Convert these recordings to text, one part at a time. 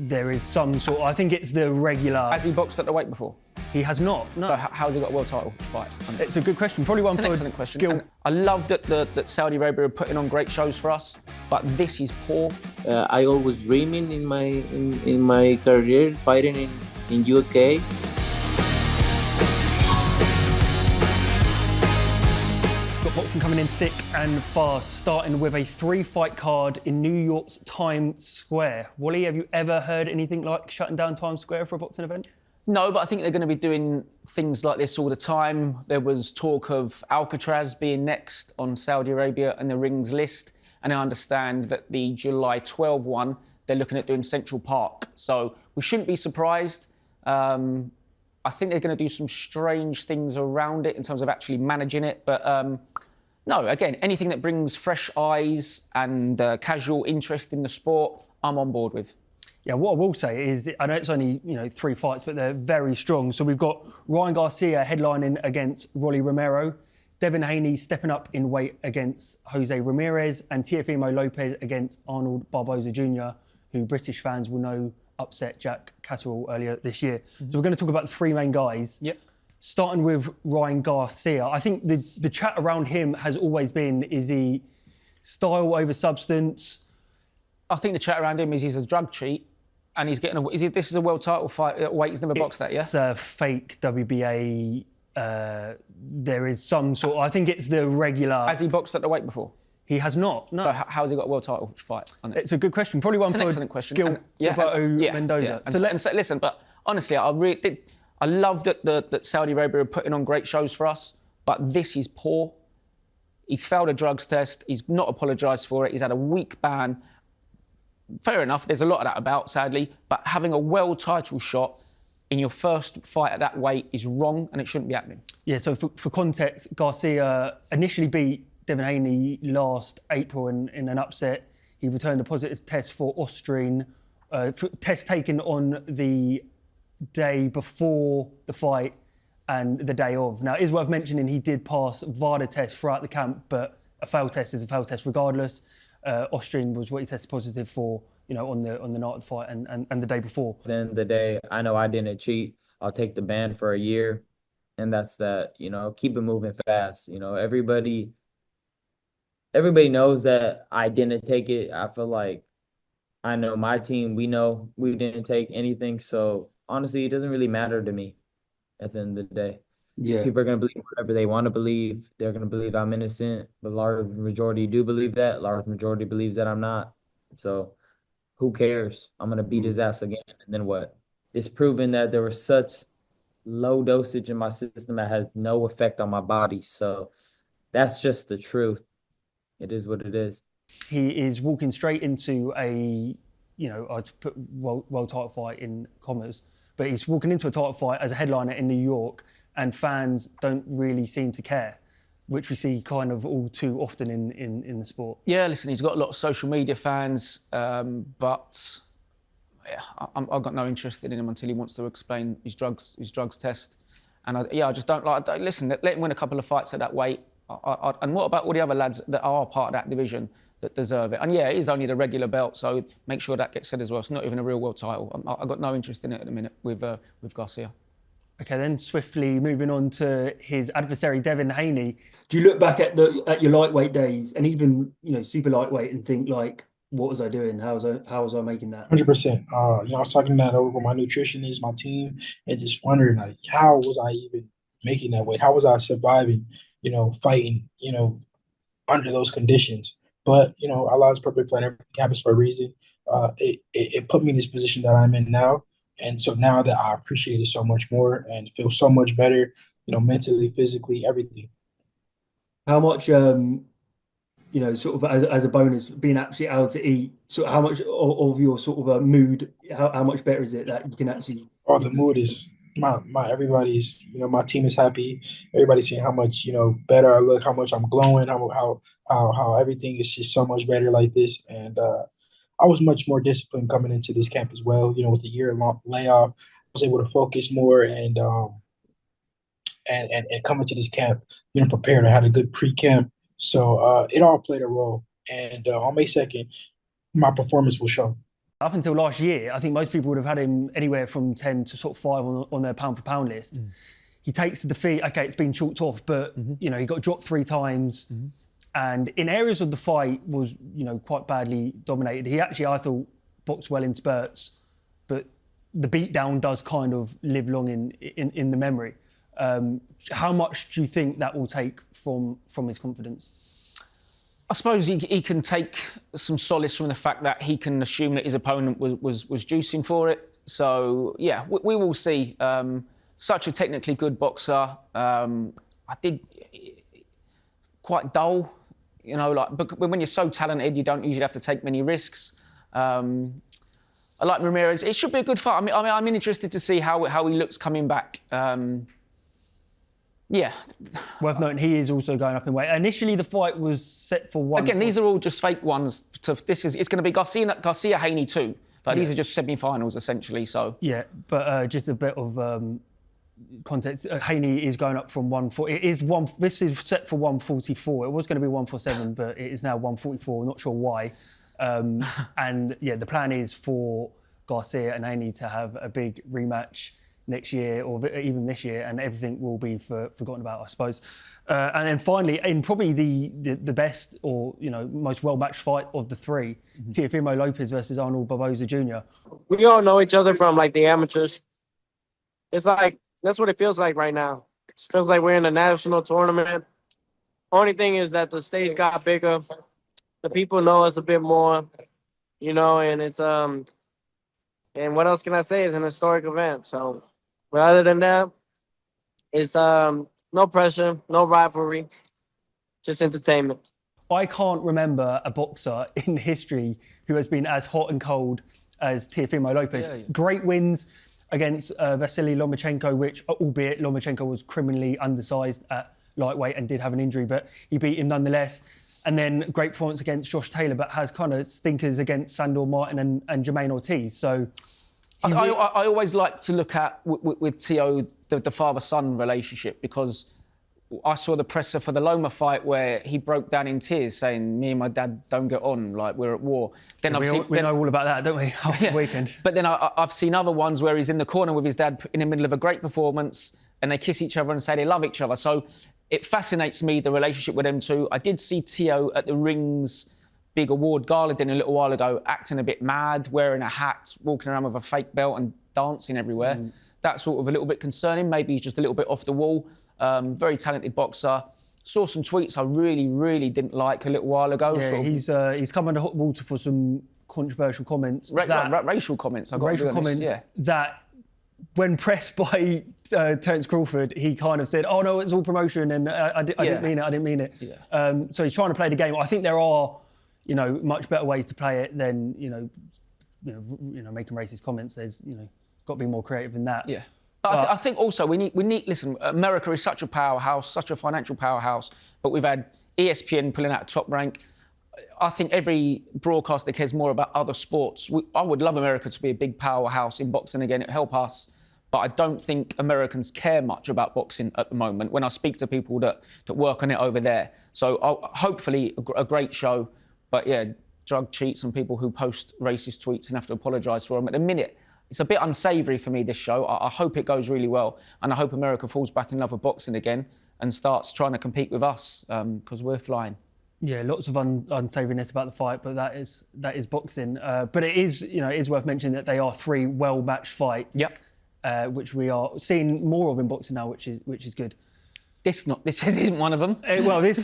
there is some sort. I think it's the regular. Has he boxed at the weight before? He has not. No. So how's he got a world title fight? It's a good question. Probably one it's for an excellent question. Gil. And I love that Saudi Arabia are putting on great shows for us, but this is poor. I always dreaming in my career fighting in UK. Got boxing coming in thick and fast, starting with a 3-fight card in New York's Times Square. Wally, have you ever heard anything like shutting down Times Square for a boxing event? No, but I think they're going to be doing things like this all the time. There was talk of Alcatraz being next on Saudi Arabia and the rings list, and I understand that the July 12 one, they're looking at doing Central Park. So we shouldn't be surprised. I think they're going to do some strange things around it in terms of actually managing it. But no, again, anything that brings fresh eyes and casual interest in the sport, I'm on board with. Yeah, what I will say is, I know it's only 3 fights, but they're very strong. So we've got Ryan Garcia headlining against Rolly Romero, Devin Haney stepping up in weight against Jose Ramirez, and Teofimo Lopez against Arnold Barboza Jr, who British fans will know upset Jack Catterall earlier this year. Mm-hmm. So we're going to talk about the 3 main guys. Yep. Starting with Ryan Garcia. I think the chat around him has always been, is he style over substance? I think the chat around him is he's a drug cheat and he's getting this is a world title fight. Wait, he's never boxed that, yeah? It's a fake WBA. There is some sort. I think it's the regular. Has he boxed at the weight before? He has not. No. So how's he got a world title fight? It's a good question. Probably one it's for an excellent question. Gilberto Mendoza. Yeah. So listen, but honestly, I love that Saudi Arabia are putting on great shows for us, but this is poor. He failed a drugs test. He's not apologised for it. He's had a week ban. Fair enough. There's a lot of that about, sadly. But having a world title shot in your first fight at that weight is wrong, and it shouldn't be happening. Yeah. So for context, Garcia initially beat Devin Haney last April in an upset. He returned a positive test for Austrian, test taken on the day before the fight and the day of. Now, it is worth mentioning he did pass VADA tests throughout the camp, but a failed test is a failed test regardless. Austrian was what he tested positive for, on the night of the fight and the day before. At the end of the day, I know I didn't cheat. I'll take the ban for a year, and that's that. Keep it moving fast. Everybody knows that I didn't take it. I feel like I know my team. We know we didn't take anything. So honestly, it doesn't really matter to me at the end of the day. Yeah. People are going to believe whatever they want to believe. They're going to believe I'm innocent. But large majority do believe that. Large majority believes that I'm not. So who cares? I'm going to beat his ass again. And then what? It's proven that there was such low dosage in my system that has no effect on my body. So that's just the truth. It is what it is. He is walking straight into a, I'd put world title fight in commas, but he's walking into a title fight as a headliner in New York, and fans don't really seem to care, which we see kind of all too often in the sport. Yeah, listen, he's got a lot of social media fans, but yeah, I've got no interest in him until he wants to explain his drugs test. And I just don't like. Listen, let him win a couple of fights at that weight. And what about all the other lads that are part of that division that deserve it? And yeah, it is only the regular belt, so make sure that gets said as well. It's not even a real world title. I've got no interest in it at the minute with Garcia. Okay, then swiftly moving on to his adversary, Devin Haney. Do you look back at your lightweight days and even super lightweight and think like, what was I doing? How was I making that? 100%. I was talking that over my nutritionist, my team, and just wondering like, how was I even making that weight? How was I surviving? Fighting, under those conditions. But, Allah's perfect plan, everything happens for a reason. It put me in this position that I'm in now. And so now that I appreciate it so much more and feel so much better, mentally, physically, everything. How much, sort of as a bonus, being actually able to eat, so how much of your sort of mood, how much better is it that you can actually... Oh, the mood is... everybody's, my team is happy. Everybody's seeing how much, better I look, how much I'm glowing, how everything is just so much better like this. And I was much more disciplined coming into this camp as well. With the year-long layoff, I was able to focus more and coming to this camp, prepared. I had a good pre-camp, so it all played a role. And on May 2nd, my performance will show. Up until last year, I think most people would have had him anywhere from 10 to sort of 5 on their pound-for-pound list. He takes the defeat. OK, it's been chalked off, but, you know, he got dropped 3 times. And in areas of the fight was, you know, quite badly dominated. He actually, I thought, boxed well in spurts, but the beatdown does kind of live long in the memory. How much do you think that will take from his confidence? I suppose he can take some solace from the fact that he can assume that his opponent was juicing for it. So, yeah, we will see. Such a technically good boxer. I did quite dull, you know, like, but when you're so talented, you don't usually have to take many risks. I like Ramirez. It should be a good fight. I mean, I'm interested to see how he looks coming back. Yeah. Worth noting, he is also going up in weight. Initially, the fight was set for one. Again, these are all just fake ones. It's going to be Garcia Haney too, but these are just semi-finals essentially. So yeah, but just a bit of context. Haney is going up from 140. This is set for 144. It was going to be 147, but it is now 144. Not sure why. And yeah, the plan is for Garcia and Haney to have a big rematch next year or even this year, and everything will be forgotten about, I suppose. And then finally, in probably the best or, you know, most well-matched fight of the 3, Teofimo Lopez versus Arnold Barboza Jr. We all know each other from like the amateurs. It's like, that's what it feels like right now. It feels like we're in a national tournament. Only thing is that the stage got bigger. The people know us a bit more, you know, and it's and what else can I say? It's an historic event. So, but other than that, it's no pressure, no rivalry, just entertainment. I can't remember a boxer in history who has been as hot and cold as Teofimo Lopez. Yeah. Great wins against Vasily Lomachenko, which, albeit Lomachenko was criminally undersized at lightweight and did have an injury, but he beat him nonetheless. And then great performance against Josh Taylor, but has kind of stinkers against Sandor Martin and Jermaine Ortiz. So I always like to look at with Teo the father-son relationship, because I saw the presser for the Loma fight where he broke down in tears saying, me and my dad don't get on, like we're at war. Then we know all about that, don't we, after the weekend? But then I've seen other ones where he's in the corner with his dad in the middle of a great performance and they kiss each other and say they love each other. So it fascinates me, the relationship with them two. I did see Teo at the Ring's big award gala dinner a little while ago, acting a bit mad, wearing a hat, walking around with a fake belt and dancing everywhere. That's sort of a little bit concerning. Maybe he's just a little bit off the wall. Very talented boxer. Saw some tweets I really, really didn't like a little while ago. Yeah, he's come under hot water for some controversial comments. Racial comments. That when pressed by Terence Crawford, he kind of said, "Oh no, it's all promotion," and I didn't mean it. Yeah. So he's trying to play the game. I think there are, you know, much better ways to play it than you know, making racist comments. There's, you know, got to be more creative than that. Yeah. But I think also we need. Listen, America is such a powerhouse, such a financial powerhouse, but we've had ESPN pulling out Top Rank. I think every broadcaster cares more about other sports. I would love America to be a big powerhouse in boxing again. It'd help us. But I don't think Americans care much about boxing at the moment when I speak to people that work on it over there. So hopefully a great show. But yeah, drug cheats and people who post racist tweets and have to apologise for them. At the minute, it's a bit unsavoury for me, this show. I hope it goes really well. And I hope America falls back in love with boxing again and starts trying to compete with us, because we're flying. Yeah, lots of unsavouriness about the fight, but that is boxing. But it is worth mentioning that they are 3 well-matched fights. Yep. Which we are seeing more of in boxing now, which is good. This isn't one of them. Well, this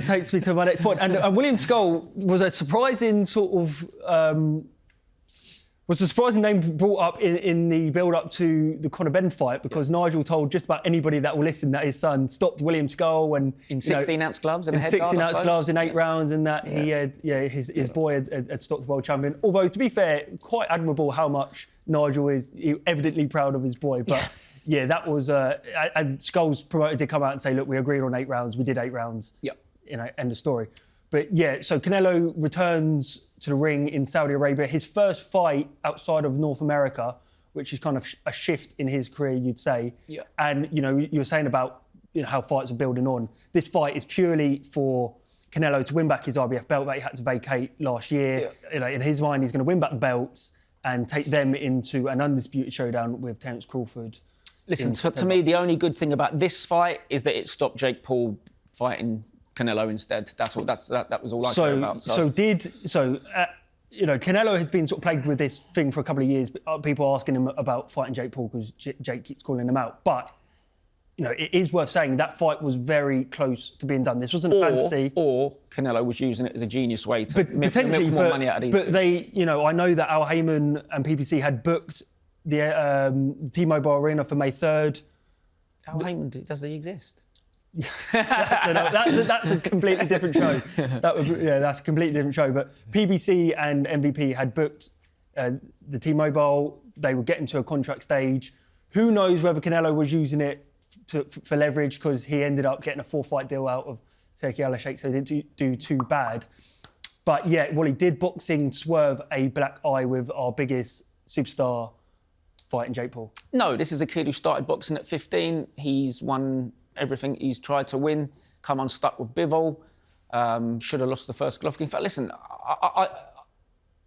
takes me to my next point. And William Scull was a surprising sort of was a surprising name brought up in the build-up to the Conor Benn fight, because Nigel told just about anybody that will listen that his son stopped William Scull and in 16-ounce gloves and in 16-ounce gloves in 8 rounds, and that he had his boy had stopped the world champion. Although, to be fair, quite admirable how much Nigel is evidently proud of his boy. But yeah, that was and Scull's promoter did come out and say, look, we agreed on 8 rounds, we did 8 rounds. Yep. You know, end of story. But yeah, so Canelo returns to the ring in Saudi Arabia. His first fight outside of North America, which is kind of a shift in his career, you'd say. Yeah. And, you know, you were saying about, you know, how fights are building on. This fight is purely for Canelo to win back his IBF belt that he had to vacate last year. Yeah. You know, in his mind, he's going to win back the belts and take them into an undisputed showdown with Terence Crawford. Listen, to me, the only good thing about this fight is that it stopped Jake Paul fighting Canelo instead. That was all I care about. Canelo has been sort of plagued with this thing for a couple of years. People asking him about fighting Jake Paul because Jake keeps calling him out. But it is worth saying that fight was very close to being done. This wasn't a fantasy. Or Canelo was using it as a genius way to potentially milk more money out of these. But I know that Al Heyman and PPC had booked the T-Mobile Arena for May 3rd. Al Heyman, does he exist? That's a completely different show. That's a completely different show. But PBC and MVP had booked the T-Mobile. They were getting to a contract stage. Who knows whether Canelo was using it for leverage, because he ended up getting a 4-fight deal out of Turki Al-Sheikh, so he didn't do too bad. But yeah, Wally, did boxing swerve a black eye with our biggest superstar fighting Jake Paul? No, this is a kid who started boxing at 15. He's won everything he's tried to win, come unstuck with Bivol, should have lost the first Golovkin fight. Listen,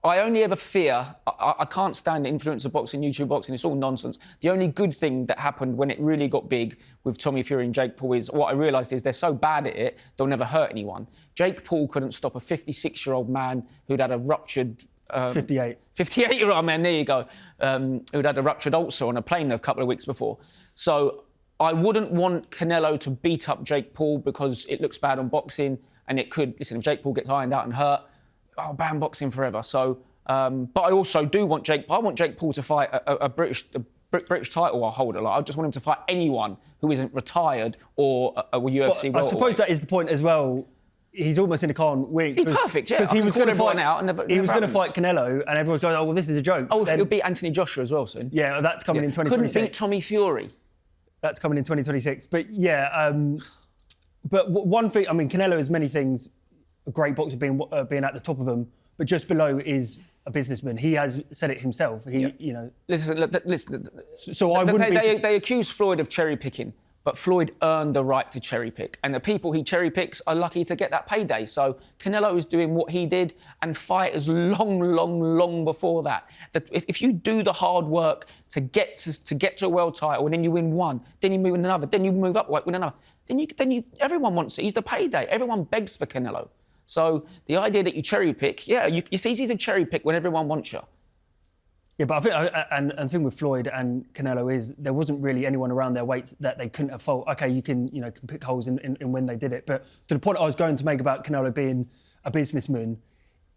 I only ever fear, I can't stand the influence of boxing, YouTube boxing, it's all nonsense. The only good thing that happened when it really got big with Tommy Fury and Jake Paul is, what I realised is they're so bad at it, they'll never hurt anyone. Jake Paul couldn't stop a 56-year-old man who'd had a ruptured... 58-year-old man, there you go, who'd had a ruptured ulcer on a plane a couple of weeks before. So I wouldn't want Canelo to beat up Jake Paul because it looks bad on boxing, and it could, listen, if Jake Paul gets ironed out and hurt, I'll ban boxing forever. So, but I also do want Jake Paul to fight a British title holder. Like, I just want him to fight anyone who isn't retired or a UFC I suppose that is the point as well. He's almost in a can't win. He's perfect, yeah. Because he was going to fight out and he was going to fight Canelo, and everyone's going, oh, well, this is a joke. Oh, he'll beat Anthony Joshua as well soon. Yeah, that's coming in 2026. Couldn't beat Tommy Fury. That's coming in 2026. But yeah, but one thing, I mean, Canelo is many things. A great boxer being at the top of them, but just below is a businessman. He has said it himself. Listen. So I wouldn't They accuse Floyd of cherry picking, but Floyd earned the right to cherry pick, and the people he cherry picks are lucky to get that payday. So Canelo is doing what he did, and fighters long before that. If you do the hard work to get to a world title, and then you win one, then you move in another, then you move up, win another, then you everyone wants it. He's the payday. Everyone begs for Canelo. So the idea that you cherry pick, it's easy to cherry pick when everyone wants you. Yeah, but I think, and the thing with Floyd and Canelo is there wasn't really anyone around their weight that they couldn't have fault. Okay, you can pick holes in when they did it, but to the point I was going to make about Canelo being a businessman,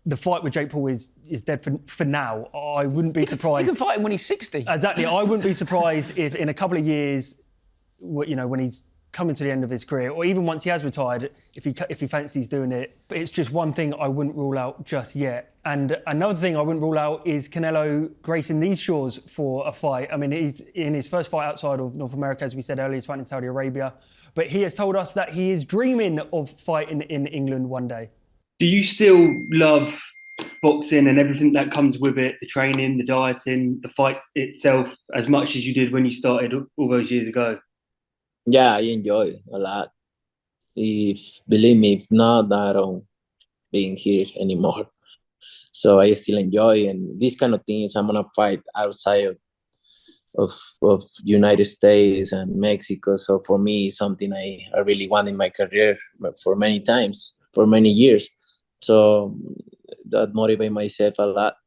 the fight with Jake Paul is dead for now. I wouldn't be surprised. You can fight him when he's 60. Exactly. I wouldn't be surprised if in a couple of years, when he's coming to the end of his career, or even once he has retired, if he fancies doing it. But it's just one thing I wouldn't rule out just yet. And another thing I wouldn't rule out is Canelo gracing these shores for a fight. I mean, he's in his first fight outside of North America, as we said earlier, he's fighting in Saudi Arabia. But he has told us that he is dreaming of fighting in England one day. Do you still love boxing and everything that comes with it, the training, the dieting, the fight itself, as much as you did when you started all those years ago? Yeah, I enjoy a lot. Believe me, if not, I don't being here anymore. So I still enjoy, and these kind of things I'm gonna fight outside of United States and Mexico. So for me, it's something I really want in my career for many years. So that motivates myself a lot.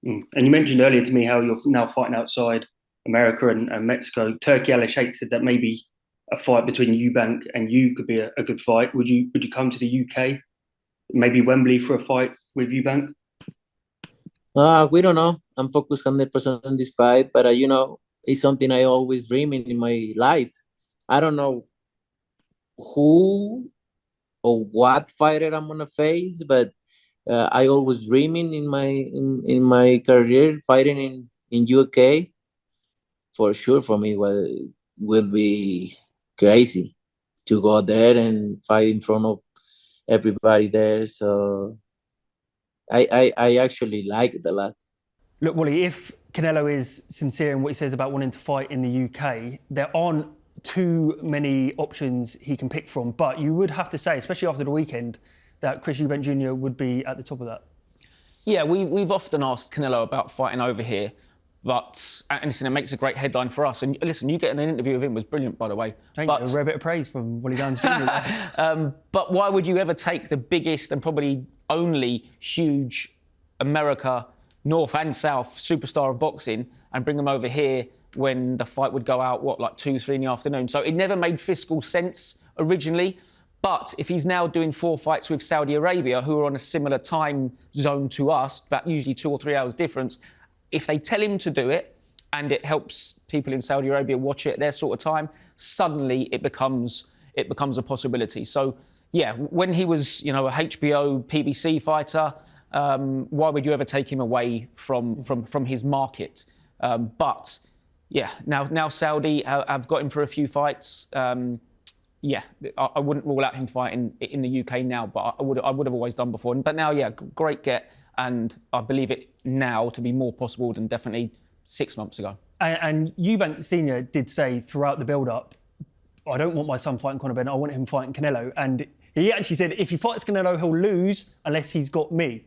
And you mentioned earlier to me how you're now fighting outside America and Mexico. Turki Al-Sheikh said that maybe a fight between Eubank and you could be a good fight. Would you come to the UK, maybe Wembley, for a fight with Eubank? We don't know. I'm focused 100% on this fight, but it's something I always dream in my life. I don't know who or what fighter I'm gonna face, but I always dreaming in my career fighting in UK. For sure, for me, will be crazy to go there and fight in front of everybody there. So I actually like it a lot. Look, Wally, if Canelo is sincere in what he says about wanting to fight in the UK, there aren't too many options he can pick from. But you would have to say, especially after the weekend, that Chris Eubank Jr. would be at the top of that. Yeah, we've often asked Canelo about fighting over here, but and listen, it makes a great headline for us. And listen, you getting an interview with him was brilliant, by the way. Thank you. A rare bit of praise from Wally Jr. But why would you ever take the biggest and probably only huge America, North and South superstar of boxing and bring him over here when the fight would go out, like 2, 3 in the afternoon? So it never made fiscal sense originally. But if he's now doing 4 fights with Saudi Arabia, who are on a similar time zone to us, about usually 2 or 3 hours difference, if they tell him to do it and it helps people in Saudi Arabia watch it at their sort of time, suddenly it becomes a possibility. So, yeah, when he was, a HBO, PBC fighter, why would you ever take him away from his market? But, yeah, now Saudi have got him for a few fights. Yeah, I wouldn't rule out him fighting in the UK now, but I would have always done before. But now, yeah, great get, and I believe it now to be more possible than definitely 6 months ago. And Eubank Sr. did say throughout the build-up, I don't want my son fighting Conor Benn, I want him fighting Canelo. And he actually said if he fights Canelo, he'll lose unless he's got me.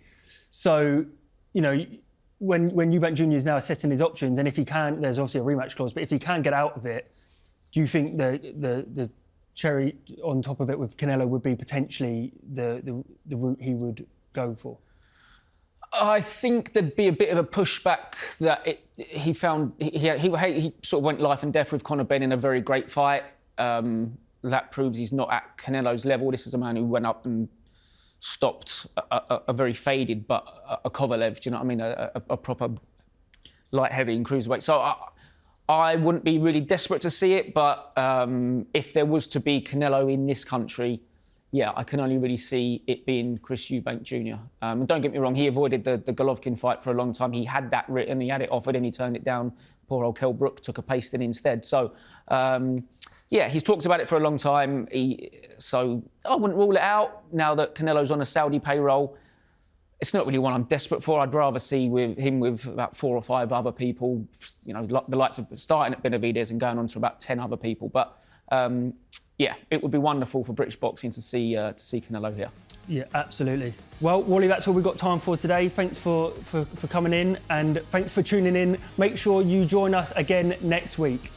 So, when Eubank Jr. is now assessing his options, and if he can, there's obviously a rematch clause, but if he can get out of it, do you think the cherry on top of it with Canelo would be potentially the route he would go for? I think there'd be a bit of a pushback that he found he sort of went life and death with Conor Benn in a very great fight. That proves he's not at Canelo's level. This is a man who went up and stopped a very faded but a Kovalev. Do you know what I mean? A proper light heavy in cruiserweight. So I wouldn't be really desperate to see it, but if there was to be Canelo in this country, yeah, I can only really see it being Chris Eubank Jr. And don't get me wrong, he avoided the Golovkin fight for a long time. He had that written, he had it offered, and he turned it down. Poor old Kell Brook took a pasting instead. So, yeah, he's talked about it for a long time. So I wouldn't rule it out now that Canelo's on a Saudi payroll. It's not really one I'm desperate for. I'd rather see him with about 4 or 5 other people, the likes of starting at Benavidez and going on to about 10 other people. But yeah, it would be wonderful for British boxing to see Canelo here. Yeah, absolutely. Well, Wally, that's all we've got time for today. Thanks for coming in, and thanks for tuning in. Make sure you join us again next week.